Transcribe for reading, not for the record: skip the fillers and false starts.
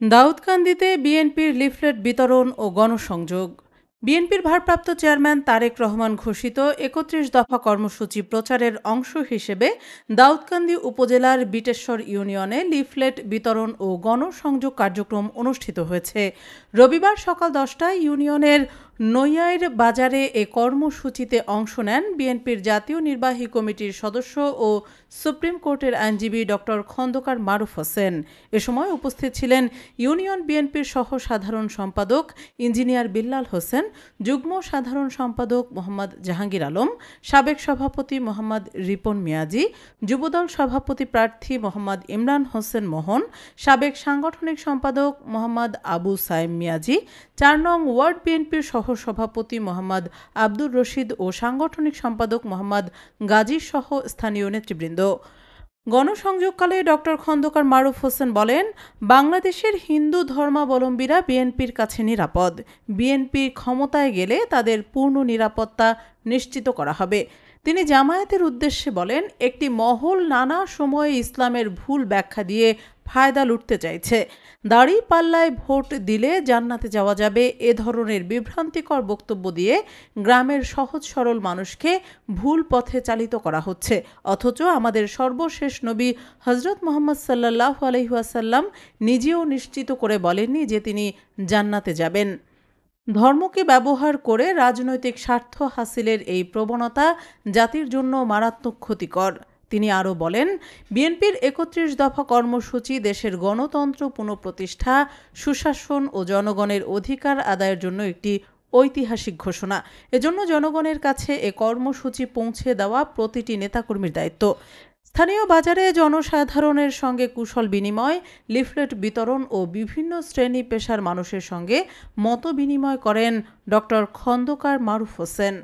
দাউদকান্দিতে বিএনপির লিফলেট বিতরণ ও গণসংযোগ। বিএনপির ভারপ্রাপ্ত চেয়ারম্যান তারেক রহমান ঘোষিত ৩১ দফা কর্মসূচি প্রচারের অংশ হিসেবে দাউদকান্দি উপজেলার বিটেশ্বর ইউনিয়নে লিফলেট বিতরণ ও গণসংযোগ কার্যক্রম অনুষ্ঠিত হয়েছে। রবিবার সকাল ১০টায় ইউনিয়নের নৈয়াইর বাজারে এ কর্মসূচিতে অংশ নেন বিএনপির জাতীয় নির্বাহী কমিটির সদস্য ও সুপ্রিম কোর্টের আইনজীবী ডক্টর খন্দকার মারুফ হোসেন। এ সময় উপস্থিত ছিলেন ইউনিয়ন বিএনপির সহ সাধারণ সম্পাদক ইঞ্জিনিয়ার বিল্লাল হোসেন, যুগ্ম সাধারণ সম্পাদক মোহাম্মদ জাহাঙ্গীর আলম, সাবেক সভাপতি মোহাম্মদ রিপন মিয়াজি, যুবদল সভাপতি প্রার্থী মোহাম্মদ ইমরান হোসেন মোহন, সাবেক সাংগঠনিক সম্পাদক মোহাম্মদ আবু সাইম মিয়াজি, ৪ নং ওয়ার্ড বিএনপির সহ সভাপতি মোহাম্মদ আব্দুর রশিদ ও সাংগঠনিক সম্পাদক মোহাম্মদ গাজী সহ স্থানীয় নেতৃবৃন্দ। গণসংযোগকালে ডক্টর খন্দকার মারুফ হোসেন বলেন, বাংলাদেশের হিন্দু ধর্মাবলম্বীরা বিএনপির কাছে নিরাপদ। বিএনপি ক্ষমতায় গেলে তাদের পূর্ণ নিরাপত্তা নিশ্চিত করা হবে। তিনি জামায়াতের উদ্দেশ্যে বলেন, একটি মহল নানা সময়ে ইসলামের ভুল ব্যাখ্যা দিয়ে ফায়দা লুটতে চাইছে। দাঁড়িপাল্লায় ভোট দিলে জান্নাতে যাওয়া যাবে এ ধরনের বিভ্রান্তিকর বক্তব্য দিয়ে গ্রামের সহজ সরল মানুষকে ভুল পথে চালিত করা হচ্ছে। অথচ আমাদের সর্বশেষ নবী হজরত মুহাম্মদ সাল্লাল্লাহু আলাইহি ওয়াসাল্লাম নিজেও নিশ্চিত করে বলেননি যে তিনি জান্নাতে যাবেন। ধর্মকে ব্যবহার করে রাজনৈতিক স্বার্থ হাসিলের এই প্রবণতা জাতির জন্য মারাত্মক ক্ষতিকর। তিনি আরও বলেন, বিএনপির ৩১ দফা কর্মসূচি দেশের গণতন্ত্র পুনঃপ্রতিষ্ঠা, সুশাসন ও জনগণের অধিকার আদায়ের জন্য একটি ঐতিহাসিক ঘোষণা। এজন্য জনগণের কাছে এ কর্মসূচি পৌঁছে দেওয়া প্রতিটি নেতাকর্মীর দায়িত্ব। স্থানীয় বাজারে জনসাধারণের সঙ্গে কুশল বিনিময়, লিফলেট বিতরণ ও বিভিন্ন শ্রেণী পেশার মানুষের সঙ্গে মত বিনিময় করেন ডক্টর খন্দকার মারুফ হোসেন।